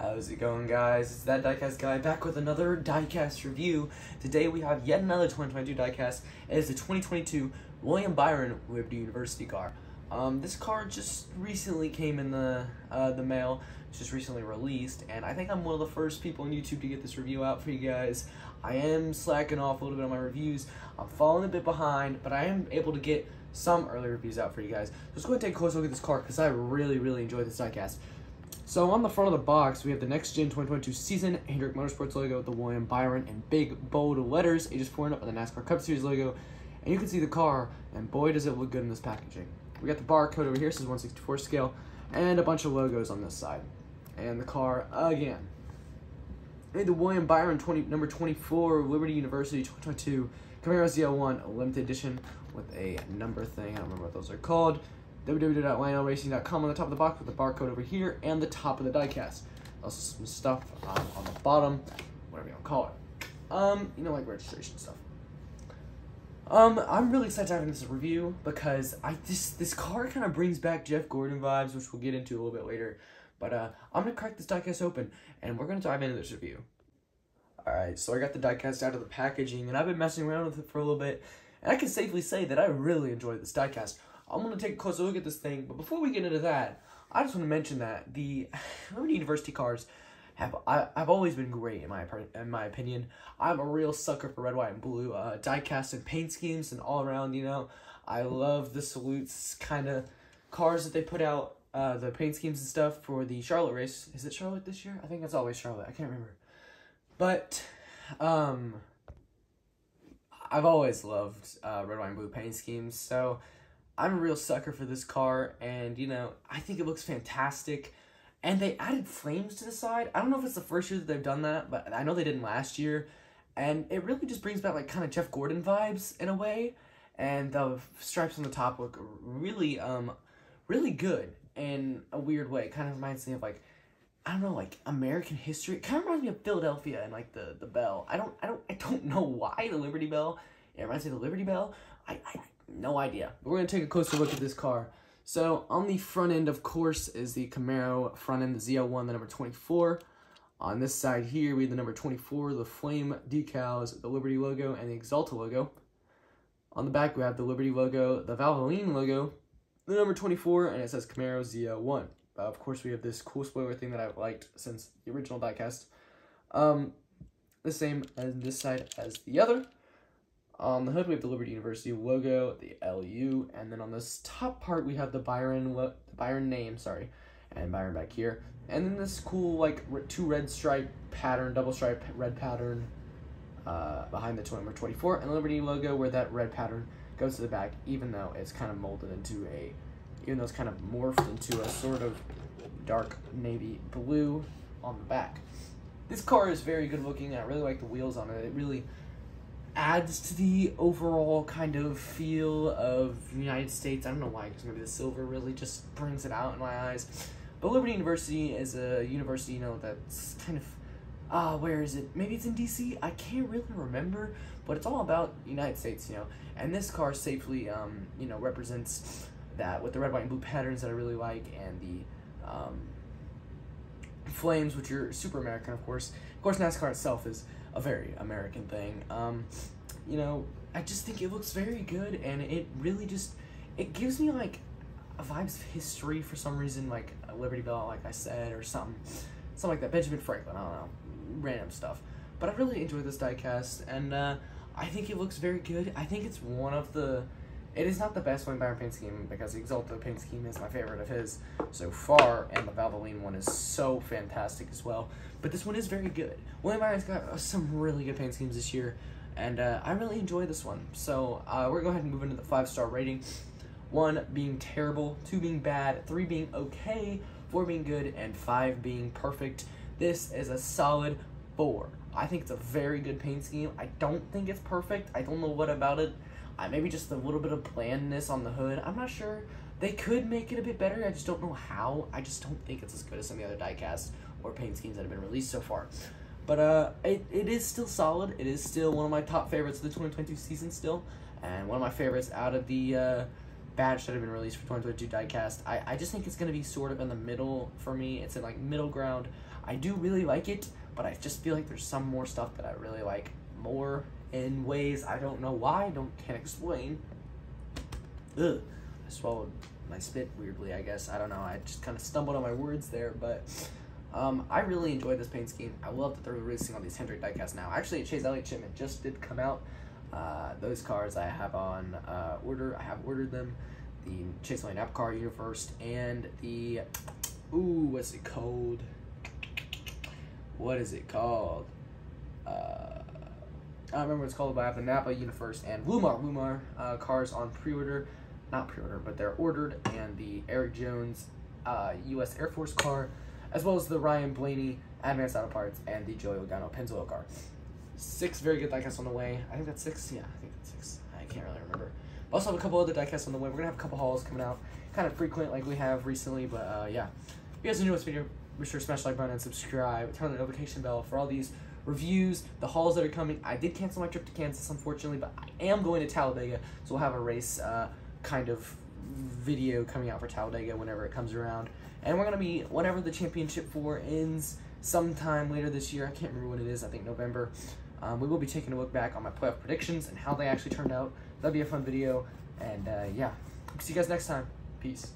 How's it going, guys? It's that Diecast guy back with another Diecast review. Today we have yet another 2022 Diecast. It is the 2022 William Byron Liberty University car. This car just recently came in the mail. It's just recently released, and I think I'm one of the first people on YouTube to get this review out for you guys. I am slacking off a little bit on my reviews. I'm falling a bit behind, but I am able to get some early reviews out for you guys. So let's go ahead and take a close look at this car because I really enjoy this Diecast. So on the front of the box, we have the Next Gen 2022 season, Hendrick Motorsports logo, the William Byron in big, bold letters, ages 4 and up, and the NASCAR Cup Series logo. And you can see the car, and boy does it look good in this packaging. We got the barcode over here, says 1/64 scale, and a bunch of logos on this side. And the car again. And the William Byron number 24, Liberty University 2022 Camaro ZL1 limited edition with a number thing. I don't remember what those are called. www.lionelracing.com on the top of the box with the barcode over here and the top of the diecast. Also some stuff on the bottom, whatever you want to call it. Like registration stuff. I'm really excited to have this review because this car kind of brings back Jeff Gordon vibes, which we'll get into a little bit later. But I'm gonna crack this diecast open and we're gonna dive into this review. Alright, so I got the diecast out of the packaging and I've been messing around with it for a little bit, and I can safely say that I really enjoyed this diecast. I'm going to take a closer look at this thing, but before we get into that, I just want to mention that the Liberty University cars have always been great in my opinion. I'm a real sucker for red, white, and blue diecast and paint schemes and all around, I love the salutes kind of cars that they put out, the paint schemes and stuff for the Charlotte race. Is it Charlotte this year? I think it's always Charlotte. I can't remember. But, I've always loved red, white, and blue paint schemes, so I'm a real sucker for this car, and, I think it looks fantastic. And they added flames to the side. I don't know if it's the first year that they've done that, but I know they didn't last year. And it really just brings back, kind of Jeff Gordon vibes in a way. And the stripes on the top look really, really good in a weird way. It kind of reminds me of, American history. It kind of reminds me of Philadelphia and, the bell. I don't know why the Liberty Bell. It reminds me of the Liberty Bell. No idea. But we're going to take a closer look at this car. So, on the front end, of course, is the Camaro front end, the ZL1, the number 24. On this side here, we have the number 24, the flame decals, the Liberty logo, and the Axalta logo. On the back, we have the Liberty logo, the Valvoline logo, the number 24, and it says Camaro ZL1. Of course, we have this cool spoiler thing that I've liked since the original diecast. The same as this side as the other. On the hood, we have the Liberty University logo, the LU, and then on this top part, we have the Byron name, and Byron back here. And then this cool, two red stripe pattern, double stripe red pattern behind the number 24, and the Liberty logo where that red pattern goes to the back, even though it's kind of molded into even though it's kind of morphed into a sort of dark navy blue on the back. This car is very good looking, and I really like the wheels on it. It really adds to the overall kind of feel of the United States. I don't know why, because maybe the silver really just brings it out in my eyes. But Liberty University is a university, that's kind of, where is it? Maybe it's in DC? I can't really remember, but it's all about the United States, And this car safely, represents that with the red, white, and blue patterns that I really like, and the flames, which are super American, of course. Of course, NASCAR itself is a very American thing. I just think it looks very good, and it really it gives me, vibes of history for some reason, like a Liberty Bell, like I said, or something like that. Benjamin Franklin, I don't know, random stuff. But I really enjoyed this diecast, and I think it looks very good. I think it's it is not the best William Byron paint scheme, because the Axalta paint scheme is my favorite of his so far, and the Valvoline one is so fantastic as well. But this one is very good. William Byron's got some really good paint schemes this year, and I really enjoy this one. So we're going to go ahead and move into the 5-star rating. 1 being terrible, 2 being bad, 3 being okay, 4 being good, and 5 being perfect. This is a solid 4. I think it's a very good paint scheme. I don't think it's perfect. I don't know what about it. Maybe just a little bit of blandness on the hood. I'm not sure. They could make it a bit better. I just don't know how. I just don't think it's as good as some of the other diecasts or paint schemes that have been released so far. But it is still solid. It is still one of my top favorites of the 2022 season still. And one of my favorites out of the batch that have been released for 2022 diecast. I just think it's going to be sort of in the middle for me. It's in middle ground. I do really like it, but I just feel like there's some more stuff that I really like more in ways I don't know why, can't explain. Ugh, I swallowed my spit weirdly, I guess. I don't know, I just kind of stumbled on my words there, but I really enjoyed this paint scheme. I love that they're releasing all these Hendrick diecast now. Actually, Chase Elliott shipment just did come out. Those cars I have on order. I have ordered them. The Chase Elliott NASCAR Universe and the, what's it called? What is it called? I don't remember what it's called, but I have the Napa Universe and Lumar cars on pre-order. Not pre-order, but they're ordered. And the Eric Jones U.S. Air Force car, as well as the Ryan Blaney Advanced Auto Parts and the Joey Logano Pennzoil car. 6 very good diecasts on the way. I think that's 6. Yeah, I think that's 6. I can't really remember. Also have a couple other diecasts on the way. We're gonna have a couple hauls coming out, kind of frequent like we have recently. But yeah, if you guys are new to this video, be sure to smash the like button and subscribe. Turn on the notification bell for all these reviews, the hauls that are coming. I did cancel my trip to Kansas, unfortunately, but I am going to Talladega, so we'll have a race kind of video coming out for Talladega whenever it comes around. And we're gonna be, whenever the championship 4 ends, sometime later this year. I can't remember when it is. I think November. We will be taking a look back on my playoff predictions and how they actually turned out. That'll be a fun video. And yeah, see you guys next time. Peace.